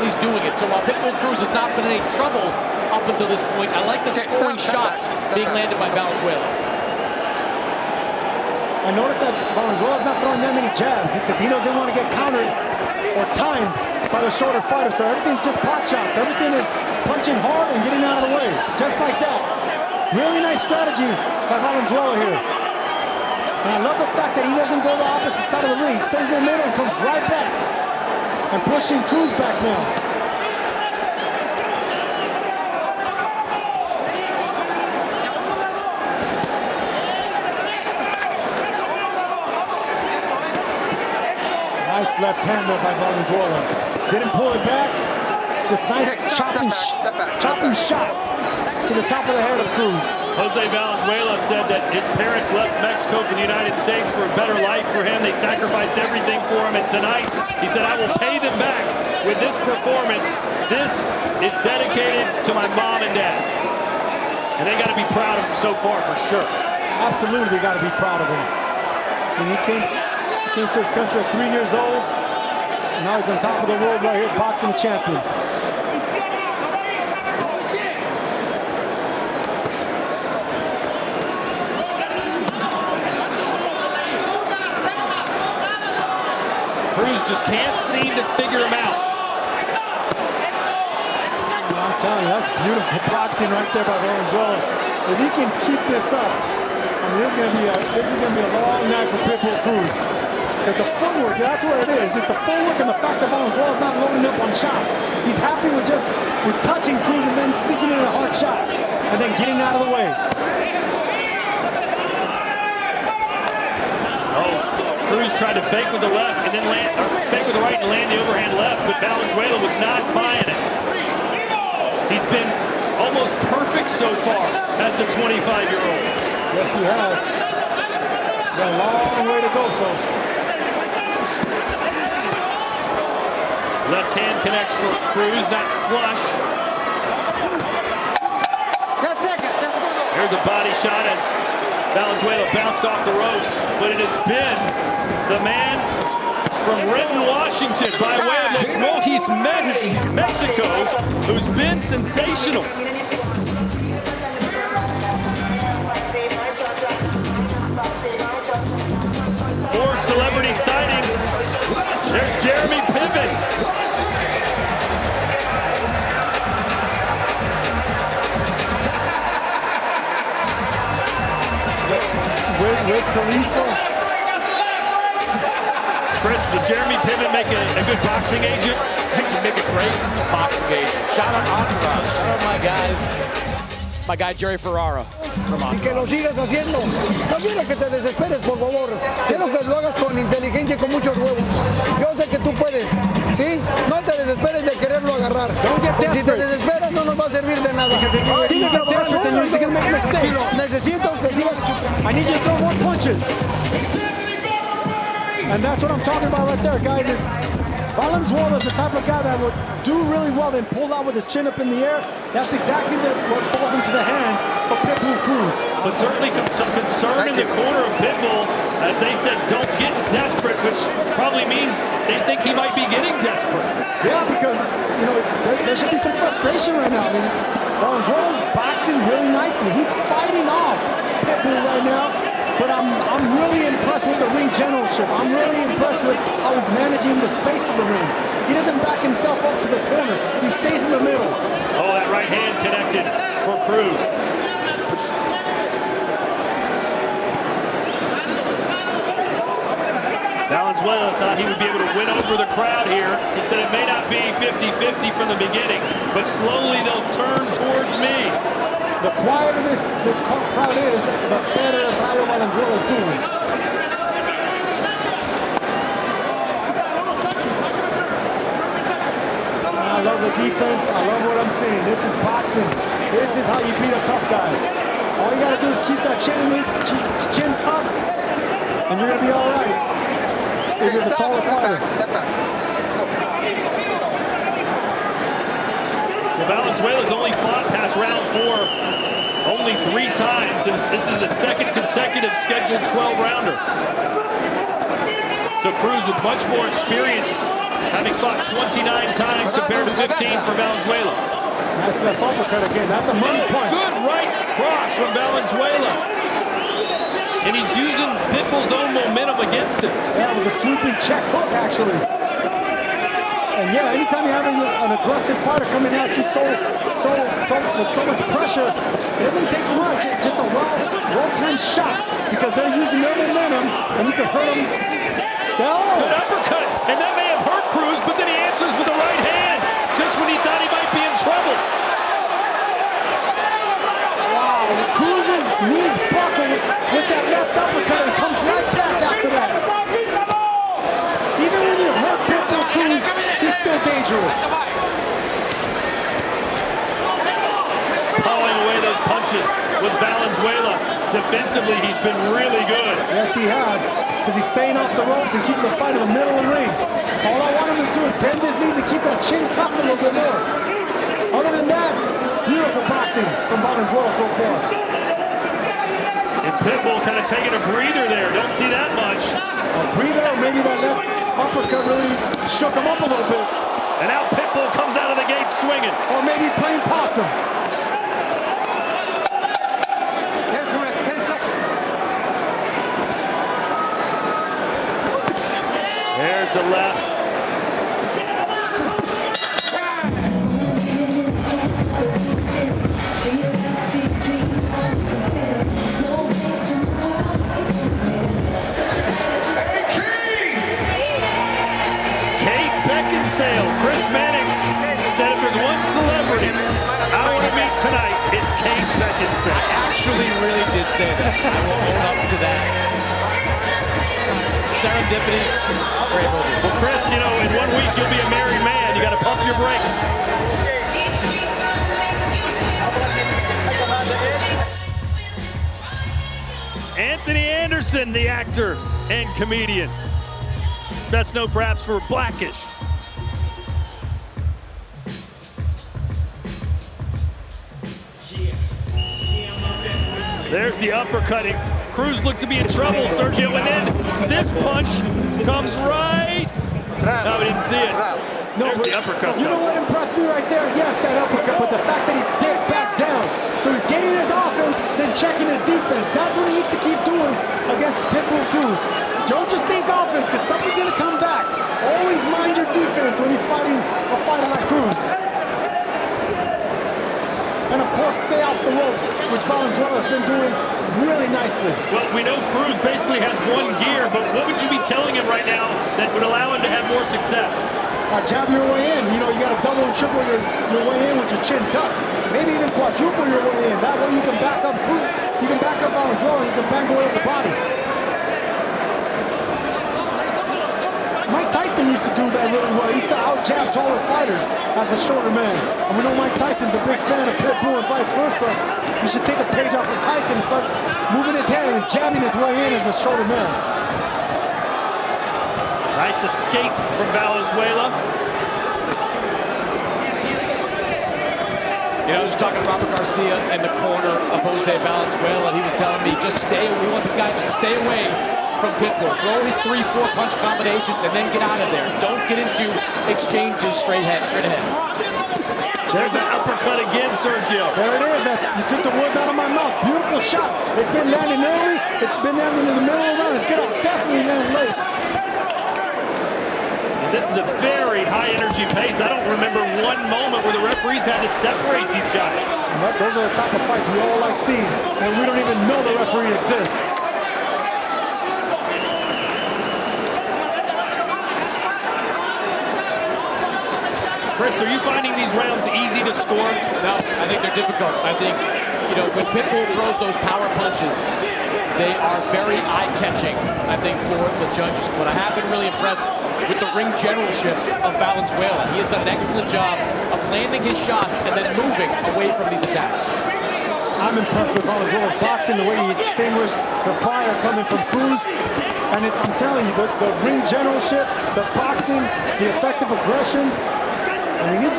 he's doing it. So while Pitbull Cruz has not been in any trouble up until this point, I like the scoring shots being landed by Valenzuela. I noticed that Valenzuela's not throwing that many jabs because he doesn't want to get countered or timed by the shorter fighter. So everything's just pot shots. Everything is punching hard and getting out of the way, just like that. Really nice strategy by Valenzuela here. And I love the fact that he doesn't go the opposite side of the ring. He stays in the middle and comes right back. And pushing Cruz back now. Nice left hand there by Valenzuela. Didn't pull it back. Just nice chopping shot to the top of the head of Cruz. Jose Valenzuela said that his parents left Mexico for the United States for a better life for him. They sacrificed everything for him, and tonight he said, I will pay them back with this performance. This is dedicated to my mom and dad. And they got to be proud of him so far, for sure. Absolutely, they got to be proud of him. And he came to this country at 3 years old, and now he's on top of the world right here, boxing the champion. Cruz just can't seem to figure him out. I'm telling you, that's beautiful boxing right there by Valenzuela. If he can keep this up, I mean, this is gonna be a long night for Pitbull Cruz. Because the footwork, that's what it is. It's the footwork and the fact that Valenzuela's not loading up on shots. He's happy with touching Cruz and then sneaking in a hard shot and then getting out of the way. Cruz tried to fake with the left and then fake with the right and land the overhand left, but Valenzuela was not buying it. He's been almost perfect so far as the 25-year-old. Yes, he has. Got a long way to go, so. Left hand connects for Cruz, not flush. Here's a body shot as Valenzuela bounced off the ropes, but it has been the man from Renton, Washington, by way of Los Mochis, Mexico, who's been sensational. More celebrity sightings. There's Jeremy Piven. Where's Khalifa? Chris, would Jeremy Piven make a good boxing agent? He can make a great boxing agent. Shout out Entourage. Shout out my guys. My guy Jerry Ferrara. Y que lo sigas haciendo. No quiero que te desesperes, por favor. Quiero que lo hagas con inteligencia y con muchos huevos. Yo sé que tú puedes, ¿sí? No te desesperes de quererlo agarrar. Si te desesperas, no nos va a servir de nada. Necesito que sigas. I need you to throw more punches. And that's what I'm talking about right there, guys. Is Valenzuela is the type of guy that would do really well and pull out with his chin up in the air. That's exactly what falls into the hands of Pitbull Cruz. But certainly some concern in the corner of Pitbull, as they said, don't get desperate, which probably means they think he might be getting desperate. Yeah, because, you know, there should be some frustration right now. I mean, Valenzuela's boxing really nicely. He's fighting off Pitbull right now. But I'm really impressed with the ring generalship. I'm really impressed with how he's managing the space of the ring. He doesn't back himself up to the corner. He stays in the middle. Oh, that right hand connected for Cruz. Valenzuela thought he would be able to win over the crowd here. He said it may not be 50-50 from the beginning, but slowly they'll turn towards me. The quieter this crowd is, the better Valenzuela is doing. I love the defense. I love what I'm seeing. This is boxing. This is how you beat a tough guy. All you got to do is keep that chin tucked, and you're going to be all right if you're the taller fighter. Valenzuela's only fought past round 4 only 3 times. This is the second consecutive scheduled 12-rounder. So Cruz with much more experience, having fought 29 times compared to 15 for Valenzuela. Nice left uppercut again. That's a money punch. Good right cross from Valenzuela. And he's using Pitbull's own momentum against him. That was a sweeping check hook, actually. And yeah, anytime you have an aggressive fighter coming at you with so much pressure, it doesn't take much. It's just a well-timed shot because they're using their momentum, and you can hurt them. Good uppercut, and that may have hurt Cruz, but then he answers with the right hand, just when he thought he might be in trouble. Wow, Cruz's knees buckle with that left uppercut and comes right back after that. Even when you hurt Pitbull Cruz, he's still dangerous. Pawing away those punches was Valenzuela. Defensively, he's been really good. Yes, he has, because he's staying off the ropes and keeping the fight in the middle of the ring. All I want him to do is bend his knees and keep that chin tucked a little bit more. Other than that, beautiful boxing from Valenzuela so far. And Pitbull kind of taking a breather there. Don't see that much. A breather, or maybe that left uppercut really shook him up a little bit. And now Pitbull comes out of the gate swinging. Or maybe playing possum. There's the left. Chris Mannix said if there's one celebrity I want to meet tonight, it's Kate Beckinsale. I actually really did say that. I will own up to that. Serendipity, great movie. Well, Chris, you know, in 1 week you'll be a married man. You got to pump your brakes. Anthony Anderson, the actor and comedian. Best known perhaps for Blackish. There's the uppercutting. Cruz looked to be in trouble, Sergio, and then this punch comes right. No, we didn't see it. No, There's the uppercut. You know what impressed me right there? Yes, that uppercut, but the fact that he dipped back down. So he's getting his offense, then checking his defense. That's what he needs to keep doing against Pitbull Cruz. Don't just think offense, because something's going to come back. Always mind your defense when you're fighting a fighter like Cruz. And of course, stay off the ropes, which Valenzuela has been doing really nicely. Well, we know Cruz basically has one gear, but what would you be telling him right now that would allow him to have more success? Jab your way in. You know, you got to double and triple your way in with your chin tucked. Maybe even quadruple your way in. That way you can back up Cruz. You can back up Valenzuela. You can bang away at the body. Mike Tyson used to do that really well. He used to out-jab taller fighters as a shorter man. And we know Mike Tyson's a big fan of Pitbull and vice versa. He should take a page off of Tyson and start moving his head and jabbing his way in as a shorter man. Nice escape from Valenzuela. You know, I was talking to Robert Garcia in the corner of Jose Valenzuela, and he was telling me just stay. He wants this guy just to stay away from Pitbull. Throw his 3-4 punch combinations and then get out of there. Don't get into exchanges straight ahead. There's an uppercut again, Sergio. There it is. You took the words out of my mouth. Beautiful shot. It's been landing early. It's been landing in the middle of the round. It's going to definitely land late. And this is a very high energy pace. I don't remember one moment where the referees had to separate these guys. But those are the type of fights we all like seeing, and we don't even know the referee exists. Chris, are you finding these rounds easy to score? No, I think they're difficult. I think, you know, when Pitbull throws those power punches, they are very eye-catching, I think, for the judges. But I have been really impressed with the ring generalship of Valenzuela. He has done an excellent job of landing his shots and then moving away from these attacks. I'm impressed with Valenzuela's boxing, the way he extinguished the fire coming from Cruz. And I'm telling you, the ring generalship, the boxing, the effective aggression, I mean, this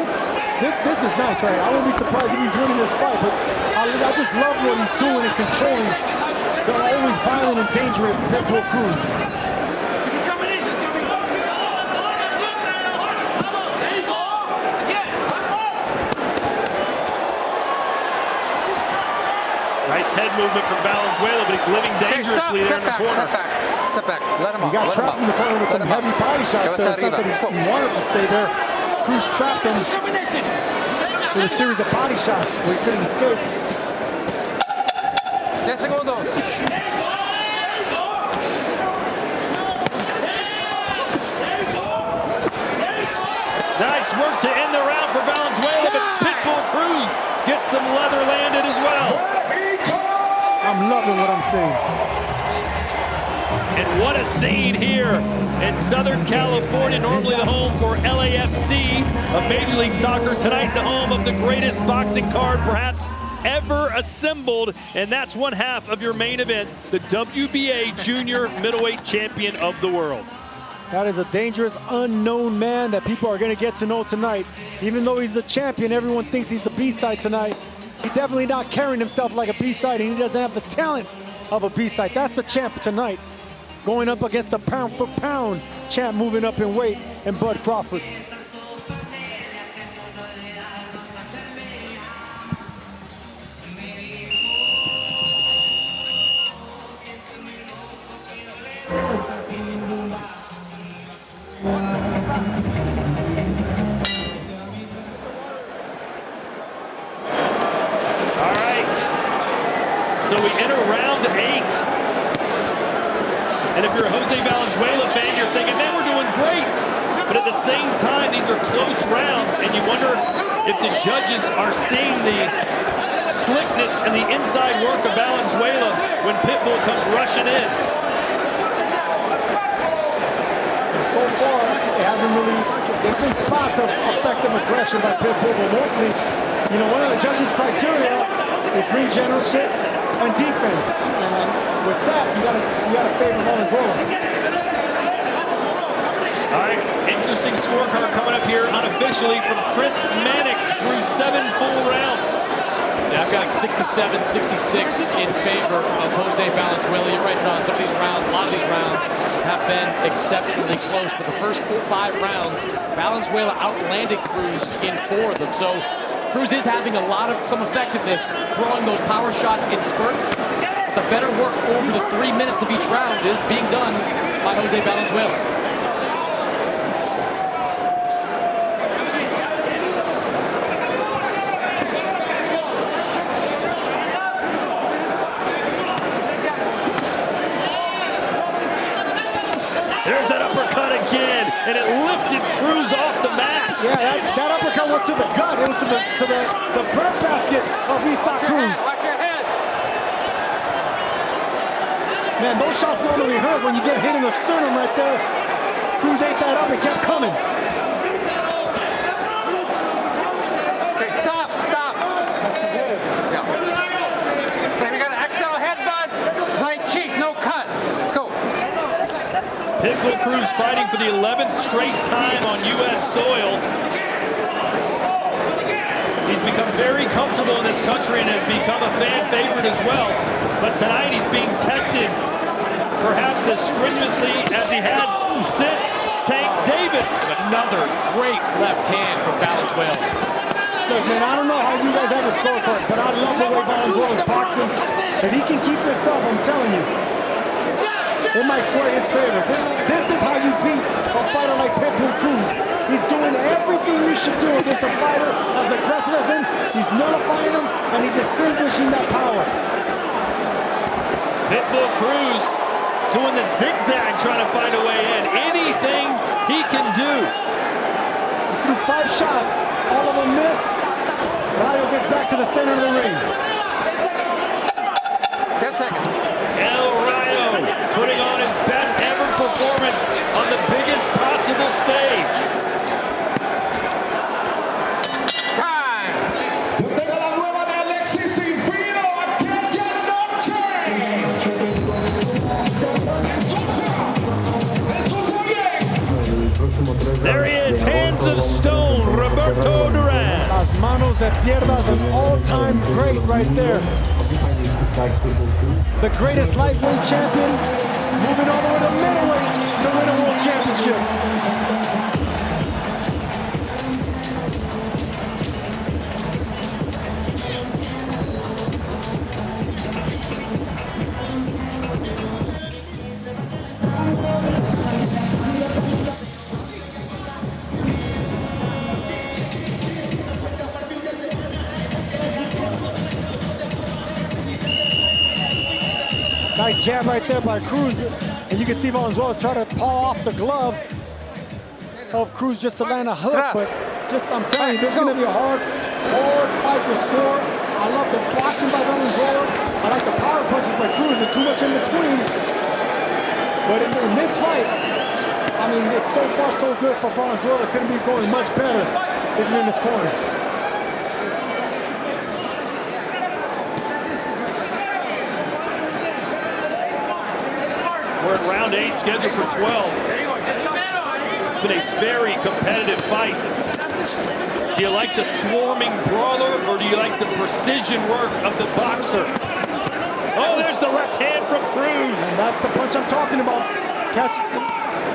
is nice, right? I wouldn't be surprised if he's winning this fight, but I just love what he's doing and controlling the always violent and dangerous Pitbull Cruz. Nice head movement from Valenzuela, but he's living dangerously there in the corner. Step back. Let him He got trapped in the corner with some heavy body shots there. It's not that he wanted to stay there. Cruz trapped him with a series of body shots where he couldn't escape. 10 segundos. Nice work to end the round for Valenzuela, but Pitbull Cruz gets some leather landed as well. I'm loving what I'm seeing. And what a scene here in Southern California, normally the home for LAFC of Major League Soccer. Tonight, the home of the greatest boxing card perhaps ever assembled. And that's one half of your main event, the WBA Junior Middleweight Champion of the World. That is a dangerous, unknown man that people are going to get to know tonight. Even though he's the champion, everyone thinks he's the B-side tonight. He's definitely not carrying himself like a B-side, and he doesn't have the talent of a B-side. That's the champ tonight, going up against the pound-for-pound champ moving up in weight, and Bud Crawford. So we enter round 8. And if you're a Jose Valenzuela fan, you're thinking, man, we're doing great. But at the same time, these are close rounds, and you wonder if the judges are seeing the slickness and the inside work of Valenzuela when Pitbull comes rushing in. So far, it hasn't really, there's been spots of effective aggression by Pitbull, but mostly, you know, one of the judges' criteria is ring generalship and defense, and with that, you gotta favor Valenzuela. All right, interesting scorecard coming up here unofficially from Chris Mannix through 7 full rounds. Yeah, I've got 67-66 in favor of Jose Valenzuela. You're right, Tom. Some of these rounds, a lot of these rounds have been exceptionally close, but the first 5 rounds, Valenzuela outlanded Cruz in 4 of them. So Cruz is having some effectiveness throwing those power shots in spurts. The better work over the 3 minutes of each round is being done by Jose Valenzuela. There's that uppercut again, and it lifted Cruz off the mat. Yeah, that uppercut was to the gut. It was to the breadbasket of Isaac Cruz. Watch your head. Man, those shots normally hurt when you get hit in the sternum right there. Cruz ate that up and kept coming. Okay, stop. Yeah. Then you got an external headbutt, right cheek, no cut. Let's go. Pitbull Cruz fighting for the 11th straight time on U.S. soil. He's become very comfortable in this country and has become a fan favorite as well. But tonight he's being tested perhaps as strenuously as he has since Tank Davis. Another great left hand from Valenzuela. Look, man, I don't know how you guys have a scorecard, but I love the way Valenzuela's boxing. If he can keep this up, I'm telling you, it might sway his favor. This is how you beat a fighter like Pitbull Cruz. He's doing everything you should do against a fighter as aggressive as him. He's nullifying him, and he's extinguishing that power. Pitbull Cruz doing the zigzag, trying to find a way in. Anything he can do. He threw 5 shots, all of them missed. Rayo gets back to the center of the ring. 10 seconds. El Rayo putting on his best ever performance on the biggest possible stage. Time. There he is, hands of stone, Roberto Duran. Las manos de pierdas, an all-time great right there. The greatest lightweight champion, moving all the way to middleweight to win a world championship. Nice jab right there by Cruz. And you can see Valenzuela trying to paw off the glove of Cruz just to land a hook. But just, I'm telling you, this is going to be a hard fight to score. I love the boxing by Valenzuela. I like the power punches by Cruz. There's too much in between. But in this fight, I mean, it's so far so good for Valenzuela. Couldn't be going much better even in this corner. We're at round 8, scheduled for 12. It's been a very competitive fight. Do you like the swarming brawler, or do you like the precision work of the boxer? Oh, there's the left hand from Cruz. And that's the punch I'm talking about.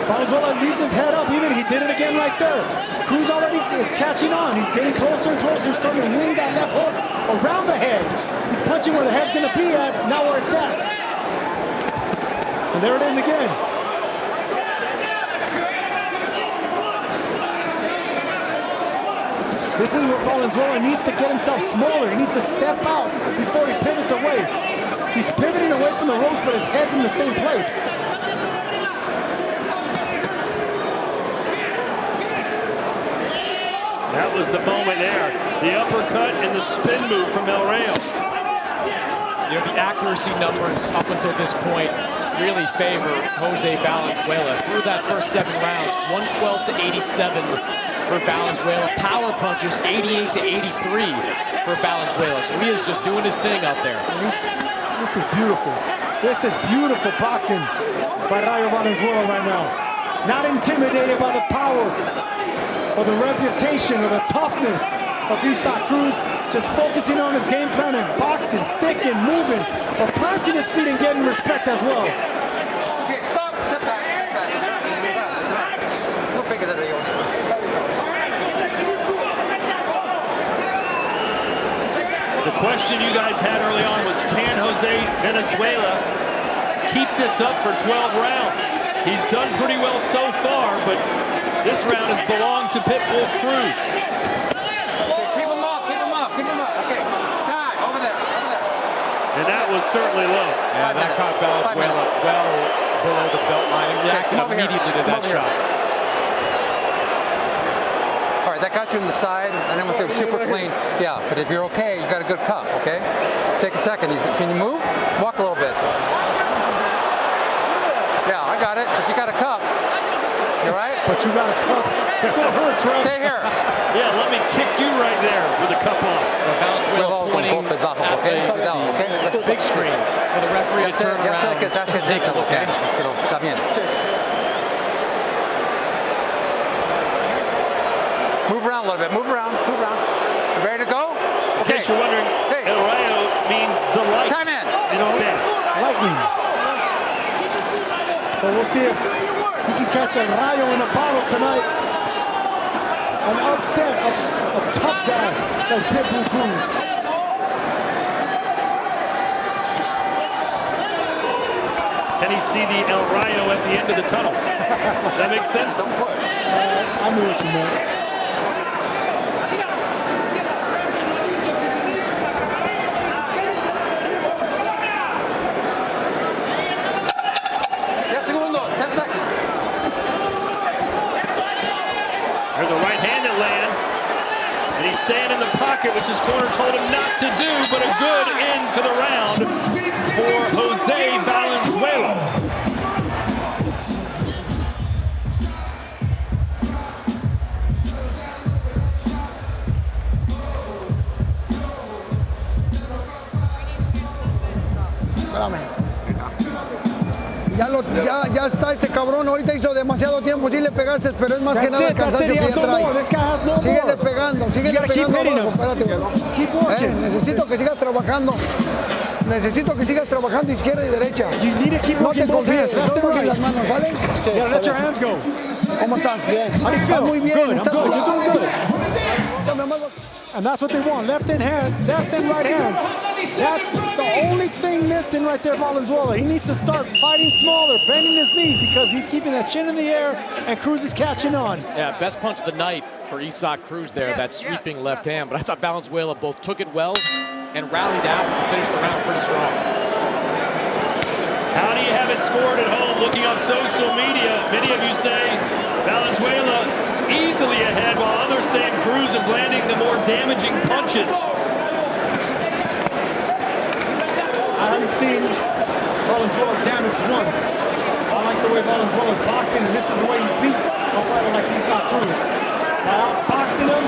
Valenzuela leaves his head up. Even he did it again right there. Cruz already is catching on. He's getting closer and closer, starting to wing that left hook around the head. He's punching where the head's going to be at, not where it's at. And there it is again. This is where Valenzuela needs to get himself smaller. He needs to step out before he pivots away. He's pivoting away from the ropes, but his head's in the same place. That was the moment there. The uppercut and the spin move from El Rayo. You know, the accuracy numbers up until this point really favor Jose Valenzuela. Through that first 7 rounds, 112 to 87 for Valenzuela. Power punches, 88 to 83 for Valenzuela. So he is just doing his thing out there. This is beautiful. This is beautiful boxing by Rayo Valenzuela right now. Not intimidated by the power or the reputation or the toughness of Isaac Cruz. Just focusing on his game plan and boxing, sticking, moving, or planting his feet and getting respect as well. Okay, stop. Step back. No bigger than Rio. The question you guys had early on was, can Jose Valenzuela keep this up for 12 rounds? He's done pretty well so far, but this round has belonged to Pitbull Cruz. Keep him up. Okay, time, over there. And that was certainly low. Yeah, that caught Valenzuela well below the belt line. He reacted immediately to that shot. All right, that got you in the side, and then with the super clean. Yeah, but if you're okay, you got a good cup, okay? Take a second. Can you move? Walk a little bit. Yeah, I got it, but you got a cup. You all right? But you got a cup. It still hurts, right? Stay here. Yeah, let me kick you right there with a cup on. Valenzuela pointing at the big screen for the referee to turn around and take a look at it. Está bien. Move around a little bit. Move around. You ready to go? In case you're wondering, El Rayo means the light Time in. Spanish. Lightning. So we'll see if he can catch El Rayo in a bottle tonight. An upset of a tough guy like Pitbull Cruz. Can he see the El Rayo at the end of the tunnel? That makes sense? I knew what you meant. There's a right hand that lands, and he's staying in the pocket, which his corner told him not to do, but a good end to the round for Jose Valenzuela. Espérame. Ya está ese cabrón, ahorita hizo demasiado tiempo, sí le pegaste, pero es más que nada el cansancio que ya trae. Síguele pegando abajo, espérate. Necesito que sigas trabajando izquierda y derecha. No te confíes, no bajes las manos, ¿vale? Yeah, let your hands go. ¿Cómo estás? Bien. Estás muy bien. Good. I'm good. You're doing good. And that's what they want, left and right hands. That's the only thing missing right there, Valenzuela. He needs to start fighting smaller, bending his knees, because he's keeping that chin in the air, and Cruz is catching on. Yeah, best punch of the night for Isaac Cruz there, that sweeping left hand. But I thought Valenzuela both took it well and rallied out to finish the round pretty strong. How do you have it scored at home? Looking on social media, many of you say Valenzuela easily ahead, while others saying Cruz is landing the more damaging punches. I haven't seen Valenzuela damage once. I like the way Valenzuela's boxing, and this is the way you beat a fighter like Isaac Cruz. By outboxing him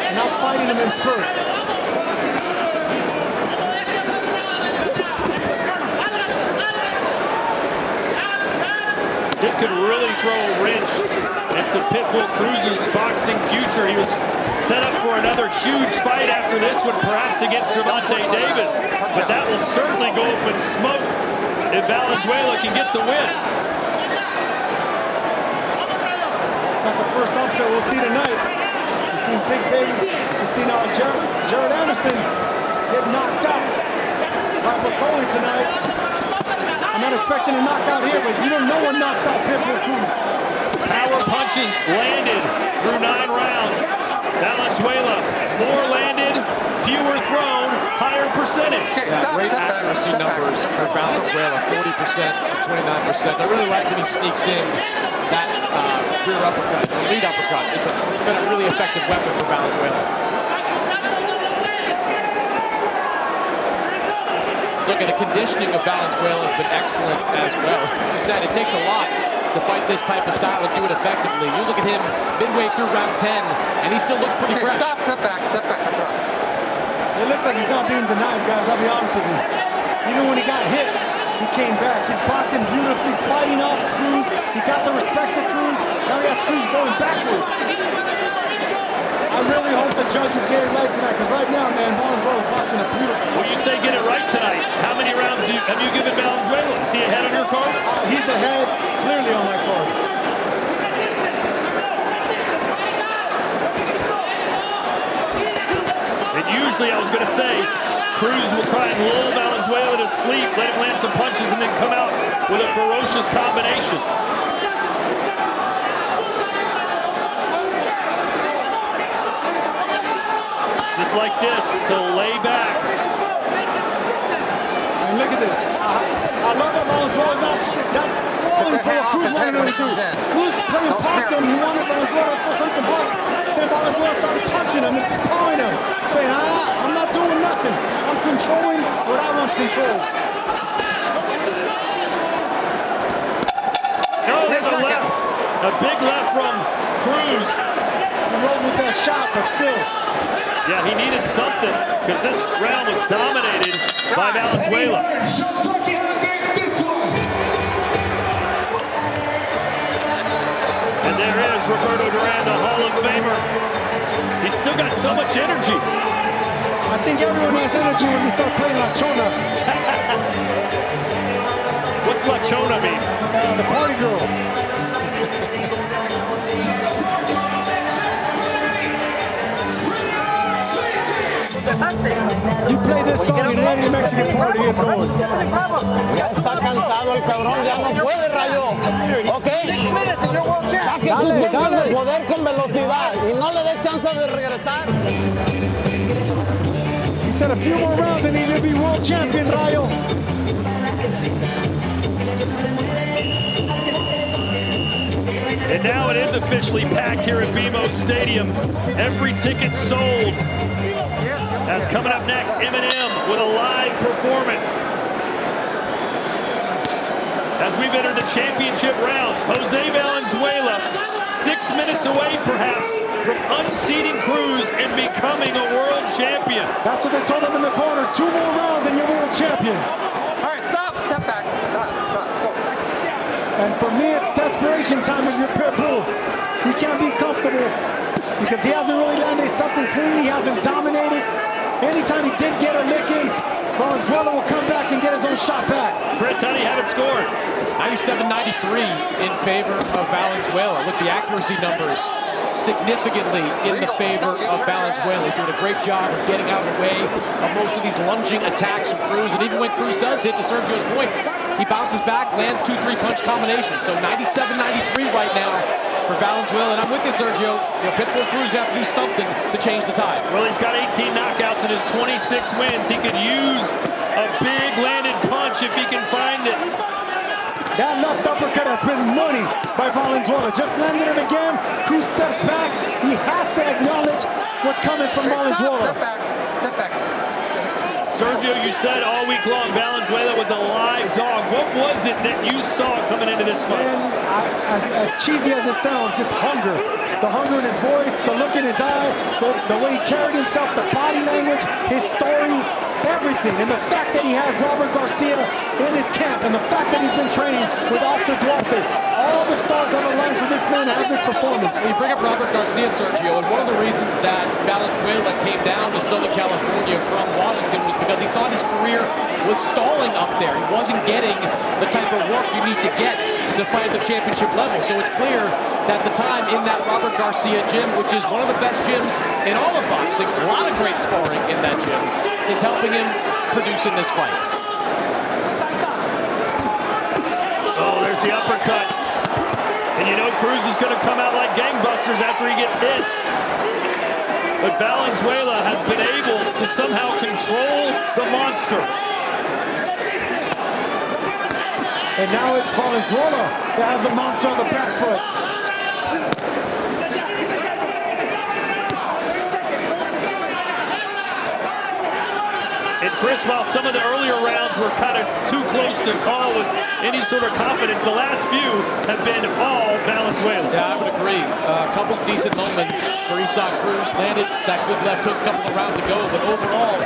and outfighting him in spurts. This could really throw a wrench into Pitbull Cruz's boxing future. He was set up for another huge fight after this one, perhaps against Gervonta Davis. But that will certainly go up in smoke if Valenzuela can get the win. It's not the first upset we'll see tonight. We've seen big babies. We've seen Jared Anderson get knocked out by Vakoli tonight. I'm not expecting a knockout here, but no one knocks out Pitbull Cruz. Power punches landed through 9 rounds. Valenzuela, more landed, fewer thrown, higher percentage. Yeah, great accuracy numbers for Valenzuela, 40% to 29%. I really like when he sneaks in that rear uppercut, lead uppercut. It's been a really effective weapon for Valenzuela. Look, at the conditioning of Valenzuela has been excellent as well. As I said, it takes a lot to fight this type of style and do it effectively. You look at him midway through round 10, and he still looks pretty fresh. Stop back. It looks like he's not being denied, guys. I'll be honest with you. Even when he got hit, he came back. He's boxing beautifully, fighting off Cruz. He got the respect of Cruz. Now he has Cruz going backwards. I really hope the judges get it right tonight, because right now, man, Valenzuela's boxing a beautiful fight. When you say get it right tonight, how many rounds have you given Valenzuela? Is he ahead on your card? He's ahead, clearly on my card. And usually I was going to say, Cruz will try and lull Valenzuela to sleep, let him land some punches, and then come out with a ferocious combination. Just like this, he'll lay back. And look at this. I love that Valenzuela's not falling for what Cruz wanted him to do. Cruz playing possum. He wanted Valenzuela to throw something hard. Then Valenzuela started touching him and just clawing him, saying, I'm not doing nothing. I'm controlling what I want to control. No, there's a left. A big left from Cruz. He rolled with that shot, but still. Yeah, he needed something because this round was dominated by Valenzuela. And there is Roberto Duran, the Hall of Famer. He's still got so much energy. I think everyone has energy when you start playing La Chona. What's La Chona mean? The party girl. You play this song in any Mexican party, it's going. Ya está cansado el cabrón, ya no puede, Rayo. ¿Ok? Saque sus golpes de poder con velocidad y no le dé chance de regresar. He said a few more rounds and he'll be world champion, Rayo. And now it is officially packed here at BMO Stadium. Every ticket sold. As coming up next, Eminem with a live performance. As we've entered the championship rounds, Jose Valenzuela, 6 minutes away perhaps from unseating Cruz and becoming a world champion. That's what they told him in the corner. 2 more rounds and you're world champion. All right, stop back. Let's go. And for me, it's desperation time with your Pitbull. He can't be comfortable because he hasn't really landed something clean. He hasn't dominated. Anytime he did get a lick in, Valenzuela will come back and get his own shot back. Chris, how do you have it scored? 97-93 in favor of Valenzuela. Look, the accuracy numbers significantly in the favor of Valenzuela. He's doing a great job of getting out of the way of most of these lunging attacks from Cruz. And even when Cruz does hit, to Sergio's point, he bounces back, lands 2-3 punch combinations. So 97-93 right now for Valenzuela. And I'm with you, Sergio. Pitbull Cruz got to do something to change the tide. Well, he's got 18 knockouts in his 26 wins. He could use a big landed punch if he can find it. That left uppercut has been money by Valenzuela. Just landed it again. Cruz stepped back. He has to acknowledge what's coming from Valenzuela. Step back. Step back. Sergio, you said all week long Valenzuela was a live dog. What was it that you saw coming into this fight? Man, as cheesy as it sounds, just hunger. The hunger in his voice, the look in his eye, the way he carried himself, the body language, his story, everything. And the fact that he has Robert Garcia in his camp, and the fact that he's been training with Oscar Duarte. All the stars have aligned for this man to have this performance. You bring up Robert Garcia, Sergio, and one of the reasons that Valenzuela came down to Southern California from Washington was because he thought his career was stalling up there. He wasn't getting the type of work you need to get to fight at the championship level. So it's clear that the time in that Robert Garcia gym, which is one of the best gyms in all of boxing, a lot of great sparring in that gym, is helping him produce in this fight. Oh, there's the uppercut. And you know Cruz is going to come out like gangbusters after he gets hit. But Valenzuela has been able to somehow control the monster. And now it's Valenzuela that has the monster on the back foot. And Chris, while some of the earlier rounds were kind of too close to call with any sort of confidence, the last few have been all Valenzuela. Yeah, I would agree. A couple decent moments for Cruz. Landed that good left hook a couple of rounds ago, but overall,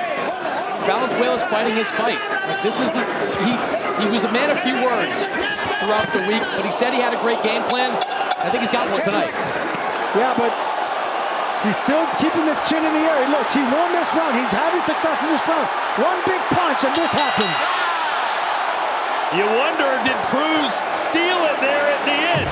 Valenzuela's fighting his fight. Like, this is he was a man of few words throughout the week, but he said he had a great game plan. I think he's got one tonight. Yeah, but he's still keeping this chin in the air. Look, he won this round. He's having success in this round. One big punch, and this happens. You wonder, did Cruz steal it there at the end?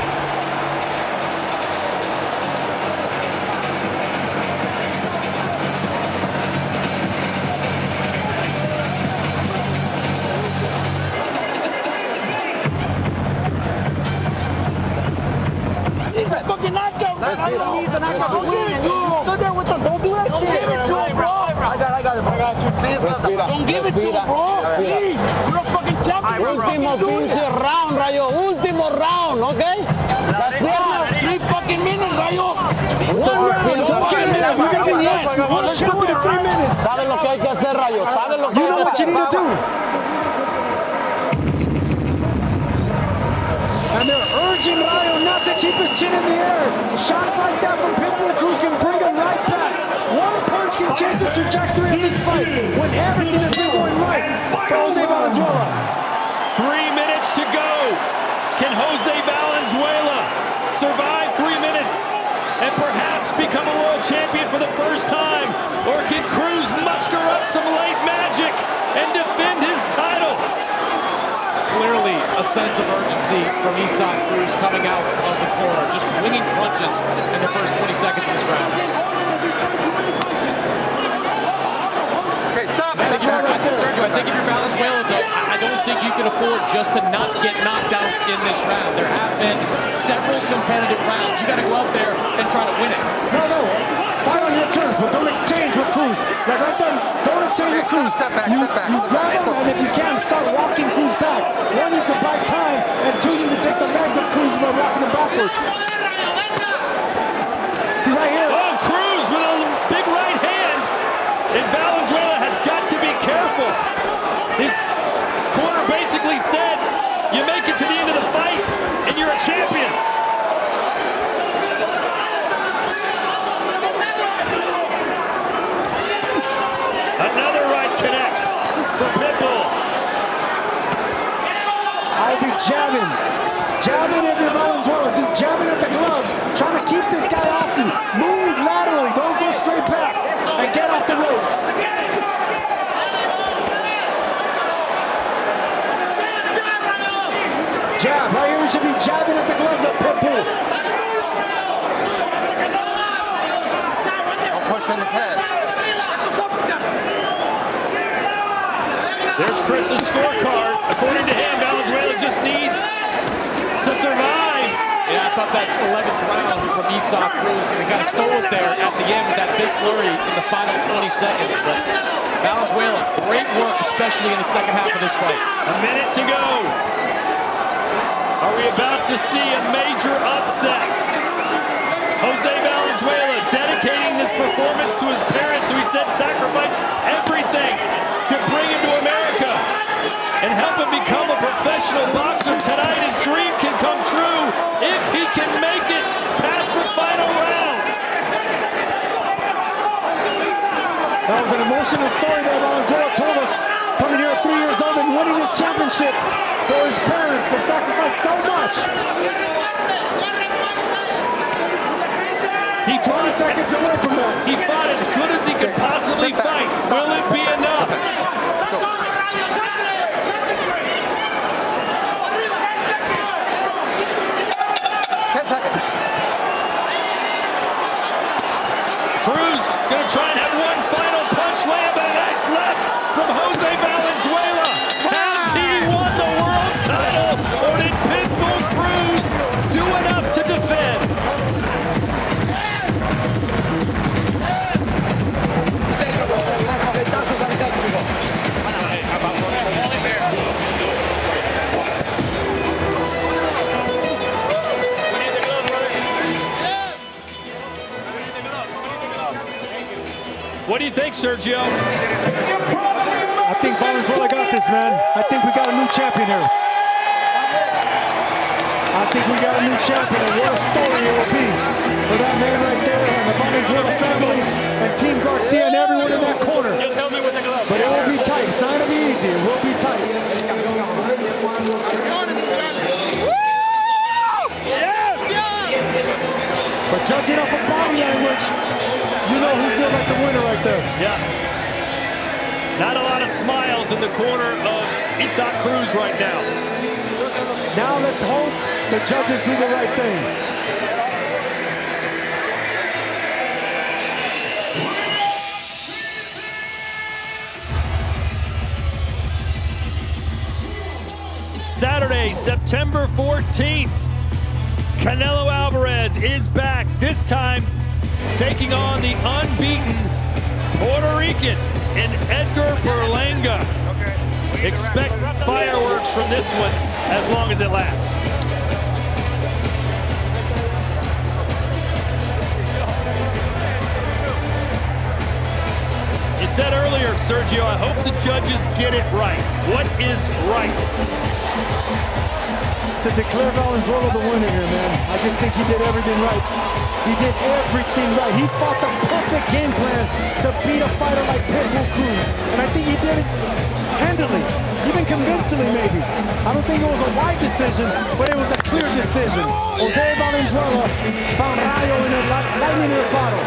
He's a fucking knockout. I don't need the knockout to win. And you stood there with them. Don't do that shit. Give it to him, bro. I got you. Please, Don't give it to him, bro. Please. You're a fucking champion. Último pinche round, Rayo. Último round, ¿ok? Las piernas. 3 fucking minutes, Rayo. One round. Don't get it up. You're going to be the world champion in 3 minutes. ¿Sabes lo que hay que hacer, Rayo? ¿Sabes lo que You know hay what que you need to do. And they're urging Rayo not to keep his chin in the air. Shots like that from Pitbull Cruz can bring him right back. One punch can change the trajectory of this fight when everything has been going right for Jose Valenzuela. 3 minutes to go. Can Jose Valenzuela survive 3 minutes and perhaps become a world champion for the first time? Or can Cruz muster up some light magic and defend his title? Clearly a sense of urgency from Cruz coming out of the corner, just winging punches in the first 20 seconds of this round. Okay, stop. Sergio, I think if you're Valenzuela, though, I don't think you can afford just to not get knocked out in this round. There have been several competitive rounds. You got to go out there and try to win it. No. Fight on your terms, but don't exchange with Cruz. Like right there, don't exchange with Cruz. Step back. You grab him, and if you can, start walking Cruz back. One, you can buy time, and two, you can take the legs of Cruz by walking him backwards. See right here. Oh, Cruz with a big right hand. And Valenzuela has got to be careful. His corner basically said, you make it to the end of the fight, and you're a champion. Another right connects for Pitbull. I'll be jabbing if you're Valenzuela, just jabbing at the gloves, trying to keep this guy off you. Move laterally, don't go straight back, and get off the ropes. Jab, right here we should be jabbing at the gloves of Pitbull. Don't push in the head. There's Chris's scorecard. According to him, Valenzuela just needs to survive. Yeah, I thought that 11th round from Cruz, he kind of stole it there at the end with that big flurry in the final 20 seconds. But Valenzuela, great work, especially in the second half of this fight. A minute to go. Are we about to see a major upset? Jose Valenzuela dedicating this performance to his parents, who he said sacrificed everything to bring him to America and help him become a professional boxer. Tonight his dream can come true if he can make it past the final round. That was an emotional story that Valenzuela told us, coming here at 3 years old and winning this championship for his parents that sacrificed so much. He 20 seconds away from that. He fought as good as he could possibly fight. Will it be enough? 10 seconds. Cruz gonna try and have one final punch land, but a nice left from Jose Valenzuela. Has he won the world title, or did Pitbull Cruz do enough to defend? What do you think, Sergio? I think Valenzuela got this, man. I think we got a new champion here. I think we got a new champion, and what a story it will be for that man right there and the Valenzuela family and Team Garcia and everyone in that corner. But it will be tight. It's not going to be easy. It will be tight. But judging off of body language, you know who feels like the winner right there. Yeah. Not a lot of smiles in the corner of Isaac Cruz right now. Now let's hope the judges do the right thing. Saturday, September 14th, Canelo Alvarez is back, this time taking on the unbeaten Puerto Rican in Edgar Berlanga. Expect fireworks from this one as long as it lasts. You said earlier, Sergio, I hope the judges get it right. What is right? To declare Valenzuela the winner here, man. I just think he did everything right. He did everything right. He fought the perfect game plan to beat a fighter like Pitbull Cruz. And I think he did it handily, even convincingly maybe. I don't think it was a wide decision, but it was a clear decision. Jose Valenzuela found rayo in a lightning in a bottle.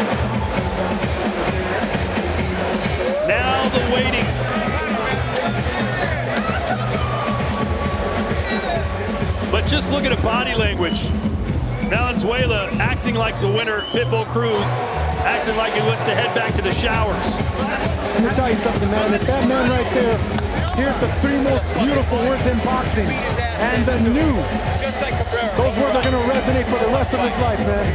Now the waiting. But just look at the body language. Valenzuela acting like the winner, Pitbull Cruz acting like he wants to head back to the showers. Let me tell you something, man. If that man right there hears the three most beautiful words in boxing, and the new, those words are going to resonate for the rest of his life, man.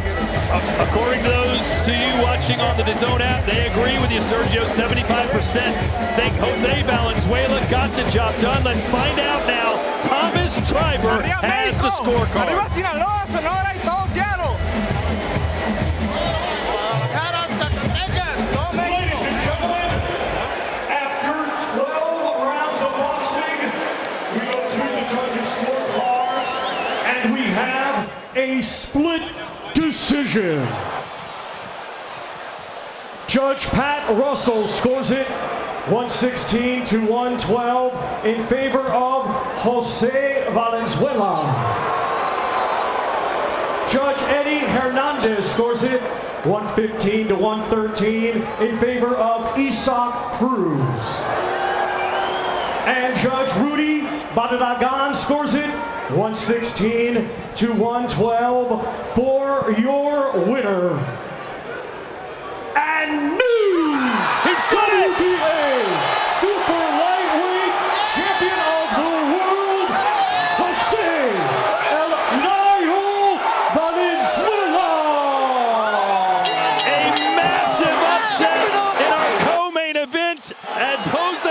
According to those to you watching on the DAZN app, they agree with you, Sergio. 75% think Jose Valenzuela got the job done. Let's find out now. Thomas Triber has the scorecard. Ladies and gentlemen, after 12 rounds of boxing, we go through the judges' scorecards, and we have a split decision. Judge Pat Russell scores it 116 to 112 in favor of Jose Valenzuela. Judge Eddie Hernandez scores it 115 to 113 in favor of Isaac Cruz. And Judge Rudy Badadagan scores it 116 to 112 for your winner. And new WBA Super Lightweight Champion of the World, Jose El Nayo Valenzuela. A massive upset in our co-main event as Jose